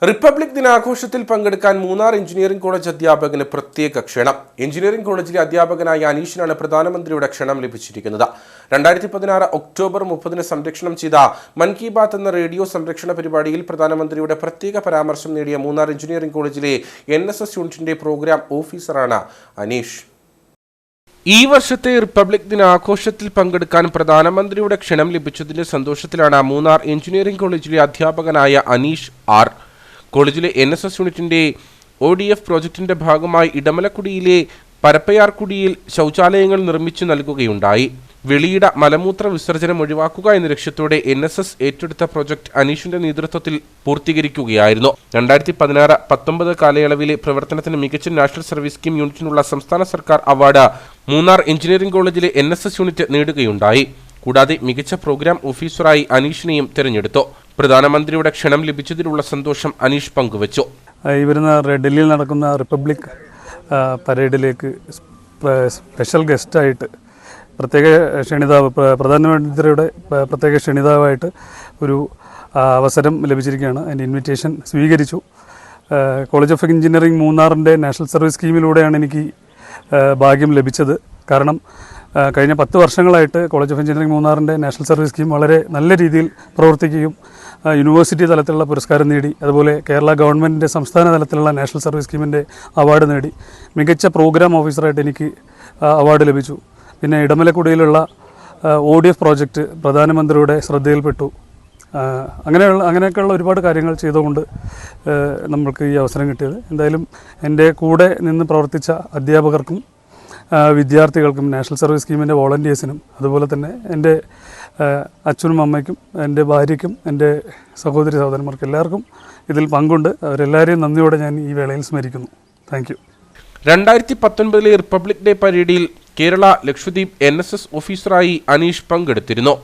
Republic ദിനാഘോഷത്തിൽ പങ്കെടുക്കാൻ Munnar engineering college അധ്യാപകന് പ്രത്യേക ക്ഷണം. എഞ്ചിനീയറിംഗ് കോളേജിലെ അധ്യാപകനായ അനീഷിനാണ് പ്രധാനമന്ത്രിയുടെ ക്ഷണം ലഭിച്ചിരിക്കുന്നത്. 2016 ഒക്ടോബർ 30 സംരക്ഷണം ചെയ്ത മൻ കി ബാത്ത് എന്ന റേഡിയോ സംരക്ഷണ പരിപാടിയിൽ പ്രധാനമന്ത്രിയുടെ പ്രത്യേക പരാമർശം നേടിയ മൂന്നാർ എഞ്ചിനീയറിംഗ് കോളേജിലെ NSS യൂണിറ്റിന്റെ പ്രോഗ്രാം ഓഫീസറാണ് അനീഷ്. ഈ വർഷത്തെ റിപ്പബ്ലിക് ദിനാഘോഷത്തിൽ പങ്കെടുക്കാൻ പ്രധാനമന്ത്രിയുടെ ക്ഷണം ലഭിച്ചതിന്റെ സന്തോഷത്തിലാണ് മൂന്നാർ എഞ്ചിനീയറിംഗ് കോളേജിലെ അധ്യാപകനായ അനീഷ് ആർ. കോളേജിലെ NSS യൂണിറ്റിന്റെ ODF പ്രോജക്റ്റിന്റെ ഭാഗമായി ഇടമലക്കുടിയിലെ പരപ്പയാർക്കുടിയിൽ ശൗചാലയങ്ങൾ നിർമ്മിച്ചു നൽകുകയുണ്ടായി. വെളിയിട മലമൂത്ര വിസർജനം ഒഴിവാക്കുക എന്ന ലക്ഷ്യത്തോടെ NSS ഏറ്റെടുത്ത പ്രോജക്ട് അനീഷിന്റെ നേതൃത്വത്തിൽ പൂർത്തീകരിക്കുകയായിരുന്നു. 2016-19 കാലയളവിലെ പ്രവർത്തനത്തിന് മികച്ച നാഷണൽ സർവീസ് സ്കീം യൂണിറ്റിനുള്ള സംസ്ഥാന സർക്കാർ അവാർഡ് മൂന്നാർ എഞ്ചിനീയറിംഗ് കോളേജിലെ NSS യൂണിറ്റ് നേടുകയുണ്ടായി. കൂടാതെ മികച്ച പ്രോഗ്രാം ഓഫീസറായി അനീഷിനെയും തിരഞ്ഞെടുത്തു. പ്രധാനമന്ത്രിയുടെ ക്ഷണം ലഭിച്ചതിലുള്ള സന്തോഷം അനീഷ് പങ്കുവച്ചു. ഈ വരുന്ന ഡൽഹിയിൽ നടക്കുന്ന റിപ്പബ്ലിക് പരേഡിലേക്ക് സ്പെഷ്യൽ ഗസ്റ്റായിട്ട് പ്രത്യേക ക്ഷണിതാവ്, പ്രധാനമന്ത്രിയുടെ പ്രത്യേക ക്ഷണിതാവായിട്ട് ഒരു അവസരം ലഭിച്ചിരിക്കുകയാണ്. അതിൻ്റെ ഇൻവിറ്റേഷൻ സ്വീകരിച്ചു. കോളേജ് ഓഫ് എഞ്ചിനീയറിംഗ് മൂന്നാറിൻ്റെ നാഷണൽ സർവീസ് സ്കീമിലൂടെയാണ് എനിക്ക് ഭാഗ്യം ലഭിച്ചത്. കാരണം കഴിഞ്ഞ 10 വർഷങ്ങളായിട്ട് കോളേജ് ഓഫ് എഞ്ചിനീയറിംഗ് മൂന്നാറിൻ്റെ നാഷണൽ സർവീസ് സ്കീം വളരെ നല്ല രീതിയിൽ പ്രവർത്തിക്കുകയും യൂണിവേഴ്സിറ്റി തലത്തിലുള്ള പുരസ്കാരം നേടി, അതുപോലെ കേരള ഗവൺമെൻറ്റിൻ്റെ സംസ്ഥാന തലത്തിലുള്ള നാഷണൽ സർവീസ് സ്കീമിൻ്റെ അവാർഡ് നേടി. മികച്ച പ്രോഗ്രാം ഓഫീസറായിട്ട് എനിക്ക് അവാർഡ് ലഭിച്ചു. പിന്നെ ഇടമലക്കുടിയിലുള്ള ODF പ്രോജക്റ്റ് പ്രധാനമന്ത്രിയുടെ ശ്രദ്ധയിൽപ്പെട്ടു. അങ്ങനെയൊക്കെയുള്ള ഒരുപാട് കാര്യങ്ങൾ ചെയ്തുകൊണ്ട് നമ്മൾക്ക് ഈ അവസരം കിട്ടിയത്. എന്തായാലും എൻ്റെ കൂടെ നിന്ന് പ്രവർത്തിച്ച അധ്യാപകർക്കും വിദ്യാർത്ഥികൾക്കും നാഷണൽ സർവീസ് സ്കീമിൻ്റെ വോളണ്ടിയേഴ്സിനും അതുപോലെ തന്നെ എൻ്റെ അച്ഛനും അമ്മയ്ക്കും എൻ്റെ ഭാര്യയ്ക്കും എൻ്റെ സഹോദരി സഹോദരന്മാർക്കും എല്ലാവർക്കും ഇതിൽ പങ്കുണ്ട്. അവരെല്ലാവരെയും നന്ദിയോടെ ഞാൻ ഈ വേളയിൽ സ്മരിക്കുന്നു. Thank you. 2019 റിപ്പബ്ലിക് ഡേ പരേഡിൽ കേരള ലക്ഷദ്വീപ് NSS ഓഫീസറായി അനീഷ് പങ്കെടുത്തിരുന്നു.